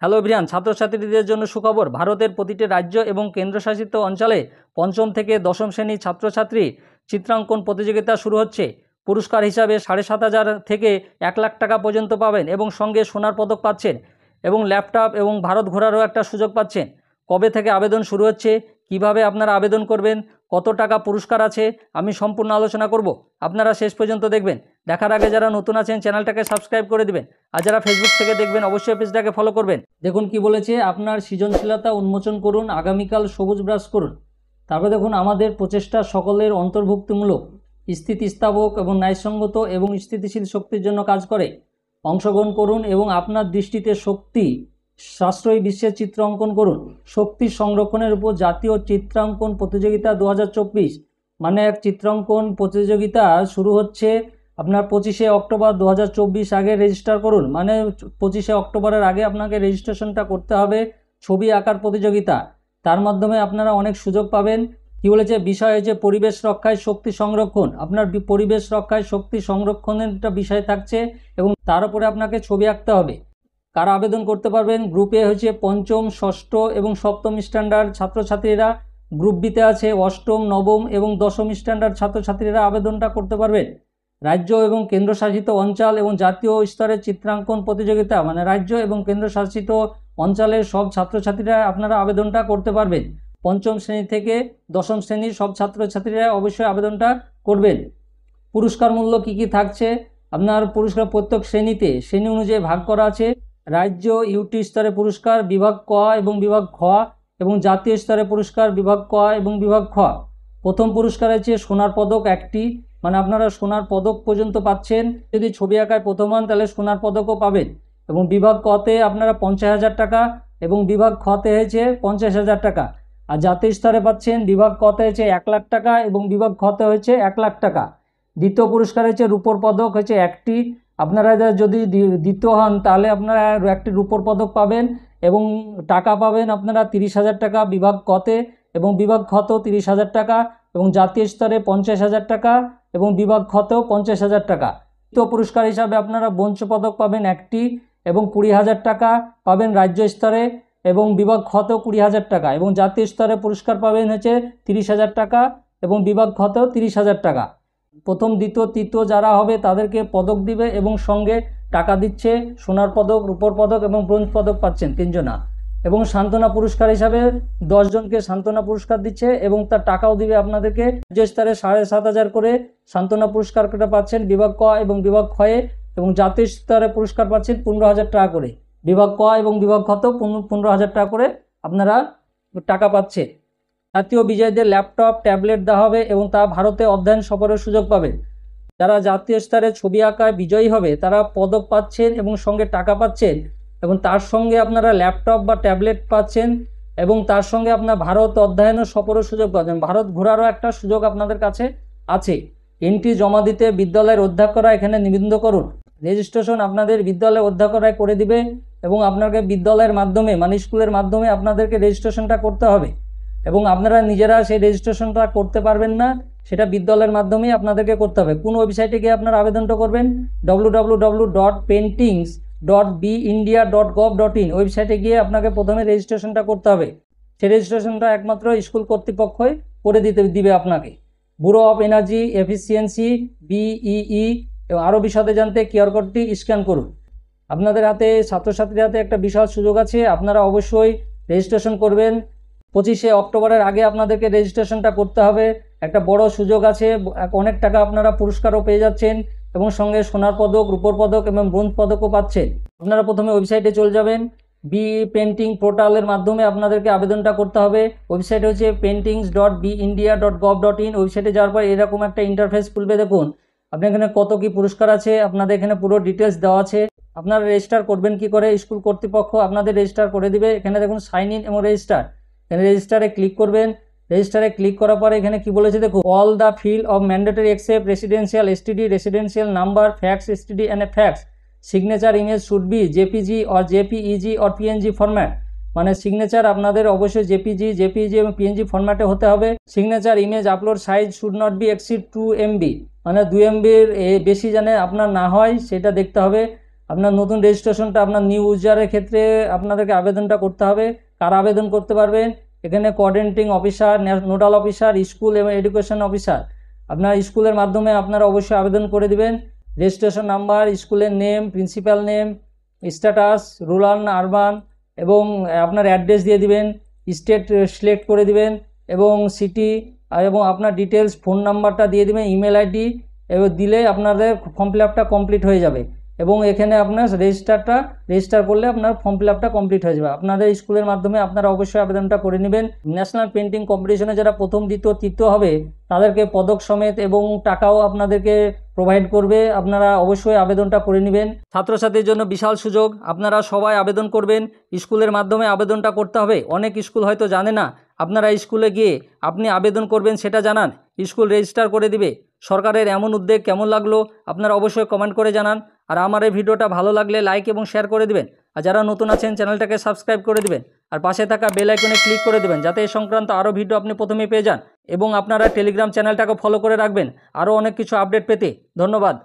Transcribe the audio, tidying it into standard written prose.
Hello everyone, ছাত্রছাত্রীদের জন্য সুখবর। ভারতের প্রতিটি রাজ্য এবং কেন্দ্রশাসিত অঞ্চলে পঞ্চম থেকে দশম শ্রেণীর ছাত্রছাত্রী চিত্রাঙ্কন প্রতিযোগিতা শুরু হচ্ছে। পুরস্কার হিসাবে 7,500 থেকে 1,00,000 টাকা পর্যন্ত পাবেন এবং সঙ্গে সোনার পদক পাচ্ছেন এবং ল্যাপটপ এবং ভারত ঘোরারও একটা সুযোগ পাচ্ছেন। কবে থেকে আবেদন শুরু হচ্ছে, কিভাবে আপনারা আবেদন করবেন, কত টাকা পুরস্কার আছে, আমি সম্পূর্ণ আলোচনা করব। আপনারা শেষ পর্যন্ত দেখবেন। দেখার আগে যারা নতুন আছেন চ্যানেলটাকে সাবস্ক্রাইব করে দিবেন, আর যারা ফেসবুক থেকে দেখবেন অবশ্যই পেজটাকে ফলো করবেন। দেখুন কি বলেছে, আপনার সৃজনশীলতা উন্মোচন করুন, আগামীকাল সবুজ ব্রাশ করুন। তারপরে দেখুন, আমাদের প্রচেষ্টা সকলের অন্তর্ভুক্তিমূলক, স্থিতিস্থাপক এবং ন্যায়সঙ্গত এবং স্থিতিশীল শক্তির জন্য কাজ করে। অংশগ্রহণ করুন এবং আপনার দৃষ্টিতে শক্তি সাশ্রয়ী বিশ্বের চিত্র অঙ্কন করুন। শক্তি সংরক্ষণের উপর জাতীয় চিত্রাঙ্কন প্রতিযোগিতা 2024 মানে এক চিত্রাঙ্কন প্রতিযোগিতা শুরু হচ্ছে আপনার 25শে অক্টোবর 2024 আগে রেজিস্টার করুন। মানে 25শে অক্টোবরের আগে আপনাকে রেজিস্ট্রেশনটা করতে হবে। ছবি আঁকার প্রতিযোগিতা, তার মাধ্যমে আপনারা অনেক সুযোগ পাবেন। কি বলেছে, বিষয় হচ্ছে পরিবেশ রক্ষায় শক্তি সংরক্ষণ। আপনার পরিবেশ রক্ষায় শক্তি সংরক্ষণের একটা বিষয় থাকছে এবং তার উপরে আপনাকে ছবি আঁকতে হবে। কারা আবেদন করতে পারবেন? গ্রুপে হচ্ছে পঞ্চম, ষষ্ঠ এবং সপ্তম স্ট্যান্ডার্ড ছাত্রছাত্রীরা, গ্রুপ বিতে আছে অষ্টম, নবম এবং দশম স্ট্যান্ডার্ড ছাত্রছাত্রীরা আবেদনটা করতে পারবেন। রাজ্য এবং কেন্দ্রশাসিত অঞ্চল এবং জাতীয় স্তরের চিত্রাঙ্কন প্রতিযোগিতা মানে রাজ্য এবং কেন্দ্রশাসিত অঞ্চলের সব ছাত্রছাত্রীরা আপনারা আবেদনটা করতে পারবেন। পঞ্চম শ্রেণী থেকে দশম শ্রেণীর সব ছাত্রছাত্রীরা অবশ্যই আবেদনটা করবেন। পুরস্কার মূল্য কি কি থাকছে? আপনার পুরস্কার প্রত্যেক শ্রেণী অনুযায়ী ভাগ করা আছে। রাজ্য ইউটি স্তরে পুরস্কার বিভাগ ক এবং বিভাগ খ এবং জাতীয় স্তরে পুরস্কার বিভাগ ক এবং বিভাগ খ। প্রথম পুরস্কার আছে সোনার পদক একটি, মানে আপনারা সোনার পদক পর্যন্ত পাচ্ছেন। যদি ছবি আঁকায় প্রথম হন তাহলে সোনার পদকও পাবেন। এবং বিভাগ কতে আপনারা 50,000 টাকা এবং বিভাগ খতে হয়েছে 50,000 টাকা। আর জাতীয় স্তরে পাচ্ছেন বিভাগ কতে হয়েছে 1,00,000 টাকা এবং বিভাগ খতে হয়েছে 1,00,000 টাকা। দ্বিতীয় পুরস্কার হচ্ছে রূপোর পদক হচ্ছে একটি। আপনারা যদি দ্বিতীয় হন তাহলে আপনারা একটি রূপোর পদক পাবেন এবং টাকা পাবেন আপনারা 30,000 টাকা বিভাগ কতে এবং বিভাগ খতেও 30,000 টাকা এবং জাতীয় স্তরে 50,000 টাকা এবং বিভাগ খতেও 50,000 টাকা। তৃতীয় পুরস্কার হিসাবে আপনারা ব্রোঞ্জ পদক পাবেন একটি এবং 20,000 টাকা পাবেন রাজ্য স্তরে এবং বিভাগ খতেও 20,000 টাকা এবং জাতীয় স্তরে পুরস্কার পাবেন হচ্ছে 30,000 টাকা এবং বিভাগ খতেও 30,000 টাকা। প্রথম, দ্বিতীয়, তৃতীয় যারা হবে তাদেরকে পদক দিবে এবং সঙ্গে টাকা দিচ্ছে। সোনার পদক, রূপোর পদক এবং ব্রোঞ্জ পদক পাচ্ছেন 3 জনা। এবং সান্ত্বনা পুরস্কার হিসাবে 10 জনকে সান্ত্বনা পুরস্কার দিচ্ছে এবং তার টাকাও দিবে আপনাদেরকে। রাজ্য স্তরে 7,500 করে সান্ত্বনা পুরস্কারটা পাচ্ছেন বিভাগ ক এবং বিভাগ খয়ে এবং জাতীয় স্তরে পুরস্কার পাচ্ছেন 15,000 টাকা করে। বিভাগ ক এবং বিভাগ খতেও 15,000 টাকা করে আপনারা টাকা পাচ্ছেন। জাতীয় বিজয়ীদের ল্যাপটপ, ট্যাবলেট দেওয়া হবে এবং তা ভারতে অধ্যয়ন সফরের সুযোগ পাবে। যারা জাতীয় স্তরে ছবি আঁকায় বিজয়ী হবে তারা পদক পাচ্ছেন এবং সঙ্গে টাকা পাচ্ছেন এবং তার সঙ্গে আপনারা ল্যাপটপ বা ট্যাবলেট পাচ্ছেন এবং তার সঙ্গে আপনার ভারত অধ্যয়ন সফরের সুযোগ পাচ্ছেন। ভারত ঘোরারও একটা সুযোগ আপনাদের কাছে আছে। এন্ট্রি জমা দিতে বিদ্যালয়ের অধ্যক্ষরা এখানে নিবন্ধ করুন। রেজিস্ট্রেশন আপনাদের বিদ্যালয়ের অধ্যক্ষরাই করে দিবে এবং আপনাকে বিদ্যালয়ের মাধ্যমে মানে স্কুলের মাধ্যমে আপনাদেরকে রেজিস্ট্রেশনটা করতে হবে এবং আপনারা নিজেরা সেই রেজিস্ট্রেশনটা করতে পারবেন না, সেটা বিদ্যালয়ের মাধ্যমেই আপনাদেরকে করতে হবে। কোন ওয়েবসাইটে গিয়ে আপনারা আবেদনটা করবেন? www.paintings.bindia.gov.in ওয়েবসাইটে গিয়ে আপনাকে প্রথমে রেজিস্ট্রেশনটা করতে হবে। সেই রেজিস্ট্রেশনটা একমাত্র স্কুল কর্তৃপক্ষই করে দিবে আপনাকে। Bureau of energy efficiency BEE এবং আরও বিশদে জানতে কিউআর কোডটি স্ক্যান করুন। আপনাদের হাতে, ছাত্রছাত্রীর হাতে একটা বিশাল সুযোগ আছে, আপনারা অবশ্যই রেজিস্ট্রেশন করবেন। 25শে অক্টোবরের আগে আপনাদেরকে রেজিস্ট্রেশনটা করতে হবে। একটা বড় সুযোগ আছে, অনেক টাকা আপনারা পুরস্কারও পেয়ে যাচ্ছেন এবং সঙ্গে সোনার পদক, রূপোর পদক এবং ব্রোঞ্জ পদকও পাচ্ছেন। আপনারা প্রথমে ওয়েবসাইটে চলে যাবেন। পেন্টিং পোর্টালের মাধ্যমে আপনাদেরকে আবেদনটা করতে হবে। ওয়েবসাইট হচ্ছে paintings.bindia.gov.in। ওয়েবসাইটে যাওয়ার পর এরকম একটা ইন্টারফেস খুলবে। দেখুন আপনার এখানে কত কি পুরস্কার আছে, আপনাদের এখানে পুরো ডিটেলস দেওয়া আছে। আপনারা রেজিস্টার করবেন কি করে? স্কুল কর্তৃপক্ষ আপনাদের রেজিস্টার করে দিবে। এখানে দেখুন সাইন ইন এবং রেজিস্টার, এখানে রেজিস্টারে ক্লিক করবেন। রেজিস্টারে ক্লিক করার পরে এখানে কি বলেছে দেখুন, all the field of mandatory except residential STD, residential number, fax STD and a fax. Signature image should be JPG or JPEG or PNG format. মানে সিগনেচার আপনাদের অবশ্যই JPG এবং PNG ফরম্যাটে হতে হবে। Signature image upload size should not be exceed 2 MB, মানে 2 MB বেশি যেন আপনার না হয় সেটা দেখতে হবে। আপনার নতুন রেজিস্ট্রেশনটা আপনার নিউ ইউজারের ক্ষেত্রে আপনাদেরকে আবেদনটা করতে হবে। কারা আবেদন করতে পারবেন? এখানে coordinating officer, nodal officer, school এবং এডুকেশন অফিসার। আপনার স্কুলের মাধ্যমে আপনারা অবশ্যই আবেদন করে দিবেন। রেজিস্ট্রেশন নাম্বার, স্কুলের name, principal name, status, rural না আরবান, এবং আপনার অ্যাড্রেস দিয়ে দিবেন। স্টেট সিলেক্ট করে দিবেন এবং সিটি, এবং আপনার ডিটেলস, ফোন নাম্বারটা দিয়ে দিবেন, ইমেল আইডি, এবার দিলে আপনাদের ফর্ম ফিল আপটা কমপ্লিট হয়ে যাবে। এবং এখানে আপনার রেজিস্টার করলে আপনার ফর্ম ফিল আপটা কমপ্লিট হয়ে যাবে। আপনাদের স্কুলের মাধ্যমে আপনারা অবশ্যই আবেদনটা করে নেবেন। ন্যাশনাল পেন্টিং কম্পিটিশনে যারা প্রথম, দ্বিতীয়, তৃতীয় হবে তাদেরকে পদক সমেত এবং টাকাও আপনাদেরকে প্রোভাইড করবে। আপনারা অবশ্যই আবেদনটা করে নেবেন। ছাত্রছাত্রীর জন্য বিশাল সুযোগ, আপনারা সবাই আবেদন করবেন। স্কুলের মাধ্যমে আবেদনটা করতে হবে। অনেক স্কুল হয়তো জানে না। আপনারা স্কুলে গিয়ে আপনি আবেদন করবেন সেটা জানান, স্কুল রেজিস্টার করে দিবে। সরকারের এমন উদ্যোগ কেমন লাগলো আপনারা অবশ্যই কমেন্ট করে জানান। আর আমার এই ভিডিওটা ভালো লাগলে লাইক এবং শেয়ার করে দিবেন। আর যারা নতুন আছেন চ্যানেলটাকে সাবস্ক্রাইব করে দিবেন। আর পাশে থাকা বেল আইকনে ক্লিক করে দিবেন যাতে এই সংক্রান্ত আরও ভিডিও আপনি প্রথমেই পেয়ে যান। এবং আপনারা টেলিগ্রাম চ্যানেলটাকে ফলো করে রাখবেন আরও অনেক কিছু আপডেট পেতে। ধন্যবাদ।